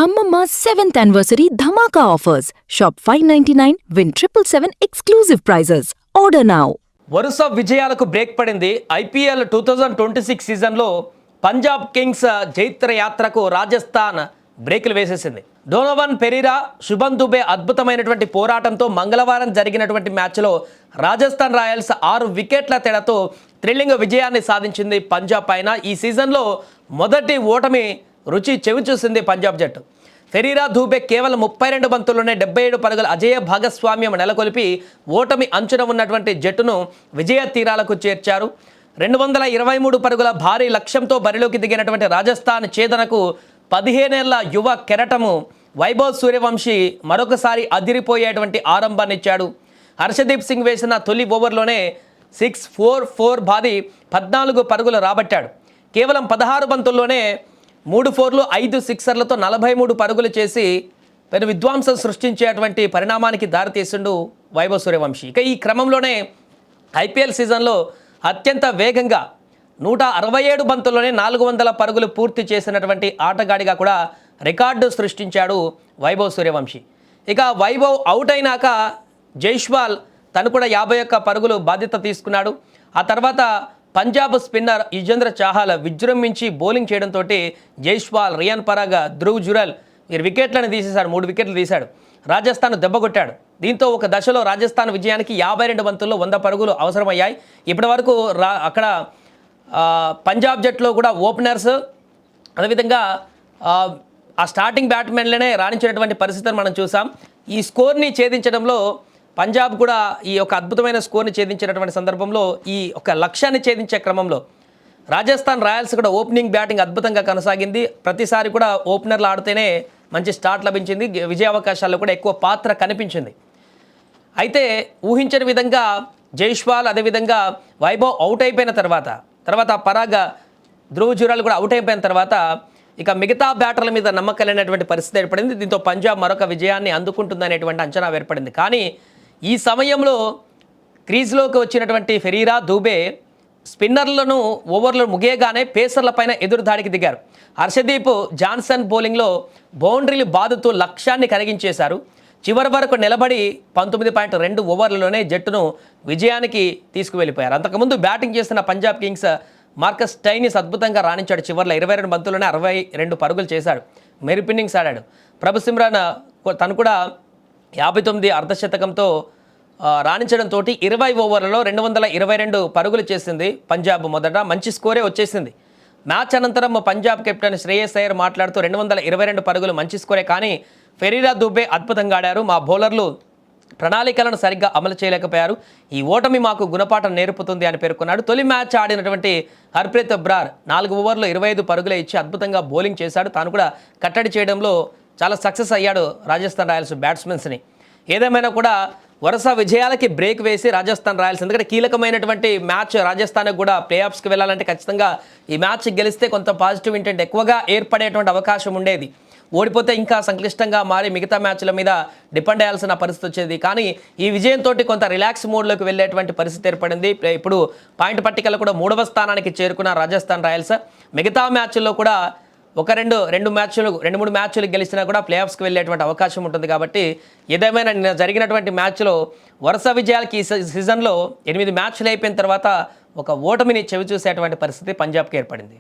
Ammamma 7th anniversary Dhamaka offers. Shop 599, win 777 exclusive prizes. Order now. వరుస విజయాలకు break పడింది. IPL 2026 సీజన్లో Punjab Kings జైత్ర యాత్రకు రాజస్థాన్ బ్రేకులు వేసేసింది. డోనోవన్ పెరీరా, శుభన్ దుబే అద్భుతమైనటువంటి పోరాటంతో మంగళవారం జరిగినటువంటి మ్యాచ్లో రాజస్థాన్ రాయల్స్ 6 వికెట్ల తేడాతో థ్రిల్లింగ్ విజయాన్ని సాధించింది పంజాబ్ పైన. ఈ సీజన్లో మొదటి ఓటమి రుచి చెవి చూసింది పంజాబ్ జట్టు. ఫెరీరా, ధూబే కేవలం 32 బంతుల్లోనే 77 పరుగుల అజేయ భాగస్వామ్యం నెలకొల్పి ఓటమి అంచున ఉన్నటువంటి జట్టును విజయ తీరాలకు చేర్చారు. 223 పరుగుల భారీ లక్ష్యంతో బరిలోకి దిగినటువంటి రాజస్థాన్ ఛేదనకు 15 ఏళ్ల యువ కెరటము వైభవ్ సూర్యవంశీ మరొకసారి అదిరిపోయేటువంటి ఆరంభాన్నిచ్చాడు. హర్షదీప్ సింగ్ వేసిన తొలి ఓవర్లోనే 6-4 బాది 14 పరుగులు రాబట్టాడు. కేవలం 16 బంతుల్లోనే 3 4లు 5 సిక్సర్లతో 43 పరుగులు చేసి పెను విధ్వంసం సృష్టించేటువంటి పరిణామానికి దారితీసిండు వైభవ్ సూర్యవంశీ. ఇక ఈ క్రమంలోనే ఐపీఎల్ సీజన్లో అత్యంత వేగంగా 167 బంతుల్లోనే 400 పరుగులు పూర్తి చేసినటువంటి ఆటగాడిగా కూడా రికార్డు సృష్టించాడు వైభవ్ సూర్యవంశీ. ఇక వైభవ్ అవుట్ అయినాక జైస్వాల్ తను కూడా 51 పరుగులు బాధ్యత తీసుకున్నాడు. ఆ తర్వాత పంజాబ్ స్పిన్నర్ యుజ్వేంద్ర చాహల్ విజృంభించి బౌలింగ్ చేయడంతో జైస్వాల్, రియాన్ పరాగ్, ధ్రువ్ జురెల్ వీరు వికెట్లను తీసేశాడు. 3 వికెట్లు తీశాడు. రాజస్థాన్ దెబ్బకొట్టాడు. దీంతో ఒక దశలో రాజస్థాన్ విజయానికి 52 బంతుల్లో 100 పరుగులు అవసరమయ్యాయి. ఇప్పటి వరకు అక్కడ పంజాబ్ జట్టులో కూడా ఓపెనర్స్ అదేవిధంగా ఆ స్టార్టింగ్ బ్యాట్స్మెన్లనే రాణించినటువంటి పరిస్థితిని మనం చూసాం. ఈ స్కోర్ని ఛేదించడంలో పంజాబ్ కూడా ఈ యొక్క అద్భుతమైన స్కోర్ని ఛేదించినటువంటి సందర్భంలో ఈ ఒక లక్ష్యాన్ని ఛేదించే క్రమంలో రాజస్థాన్ రాయల్స్ కూడా ఓపెనింగ్ బ్యాటింగ్ అద్భుతంగా కొనసాగింది. ప్రతిసారి కూడా ఓపెనర్లు ఆడితేనే మంచి స్టార్ట్ లభించింది. విజయావకాశాల్లో కూడా ఎక్కువ పాత్ర కనిపించింది. అయితే ఊహించని విధంగా జైస్వాల్ అదేవిధంగా వైభవ్ అవుట్ అయిపోయిన తర్వాత పరాగ్, ధ్రువ్ జురెల్ కూడా అవుట్ అయిపోయిన తర్వాత ఇక మిగతా బ్యాటర్ల మీద నమ్మకం లేనటువంటి పరిస్థితి ఏర్పడింది. దీంతో పంజాబ్ మరొక విజయాన్ని అందుకుంటుందనేటువంటి అంచనా ఏర్పడింది. కానీ ఈ సమయంలో క్రీజ్లోకి వచ్చినటువంటి ఫెరీరా, ధూబే స్పిన్నర్లను ఓవర్లు ముగియగానే పేసర్లపైన ఎదురుదాడికి దిగారు. హర్షదీప్, జాన్సన్ బౌలింగ్లో బౌండరీలు బాదుతూ లక్ష్యాన్ని కరిగించేశారు. చివరి వరకు నిలబడి 19.2 ఓవర్లలోనే జట్టును విజయానికి తీసుకువెళ్ళిపోయారు. అంతకుముందు బ్యాటింగ్ చేస్తున్న పంజాబ్ కింగ్స్ మార్కస్ స్టైనిస్ అద్భుతంగా రాణించాడు. చివరిలో 22 బంతుల్లోనే 62 పరుగులు చేశాడు. మెరుపు ఇన్నింగ్స్ ఆడాడు. ప్రభు సిమ్రాన్ తను కూడా 59 అర్ధశతకంతో రాణించడంతో 20 ఓవర్లలో 222 పరుగులు చేసింది పంజాబ్. మొదట మంచి స్కోరే వచ్చేసింది. మ్యాచ్ అనంతరం పంజాబ్ కెప్టెన్ శ్రేయస్ అయ్యర్ మాట్లాడుతూ 222 పరుగులు మంచి స్కోరే, కానీ ఫెరీరా, దుబే అద్భుతంగా ఆడారు. మా బౌలర్లు ప్రణాళికలను సరిగ్గా అమలు చేయలేకపోయారు. ఈ ఓటమి మాకు గుణపాఠం నేర్పుతుంది అని పేర్కొన్నాడు. తొలి మ్యాచ్ ఆడినటువంటి హర్ప్రీత్ బ్రార్ 4 ఓవర్లో 25 పరుగులే ఇచ్చి అద్భుతంగా బౌలింగ్ చేశాడు. తాను కూడా కట్టడి చేయడంలో చాలా సక్సెస్ అయ్యాడు రాజస్థాన్ రాయల్స్ బ్యాట్స్మెన్స్ని. ఏదేమైనా కూడా వరుస విజయాలకి బ్రేక్ వేసి రాజస్థాన్ రాయల్స్, ఎందుకంటే కీలకమైనటువంటి మ్యాచ్ రాజస్థాన్కి కూడా ప్లే ఆఫ్స్కి వెళ్ళాలంటే ఖచ్చితంగా ఈ మ్యాచ్ గెలిస్తే కొంత పాజిటివ్ ఇంటెంట్ ఎక్కువగా ఏర్పడేటువంటి అవకాశం ఉండేది. ఓడిపోతే ఇంకా సంక్లిష్టంగా మారి మిగతా మ్యాచ్ల మీద డిపెండ్ అయ్యాల్సిన పరిస్థితి వచ్చేది. కానీ ఈ విజయంతో కొంత రిలాక్స్ మోడ్లోకి వెళ్ళేటువంటి పరిస్థితి ఏర్పడింది. ఇప్పుడు పాయింట్ పట్టికలో కూడా 3వ స్థానానికి చేరుకున్న రాజస్థాన్ రాయల్స్. మిగతా మ్యాచ్ల్లో కూడా 2 3 మ్యాచ్లు గెలిచినా కూడా ప్లే ఆఫ్స్కి వెళ్ళేటువంటి అవకాశం ఉంటుంది. కాబట్టి ఏదేమైనా నిన్న జరిగినటువంటి మ్యాచ్లో వరుస విజయాలకి ఈ సీజన్లో 8 మ్యాచ్లు అయిపోయిన తర్వాత ఒక ఓటమిని చవి చూసేటువంటి పరిస్థితి పంజాబ్కి ఏర్పడింది.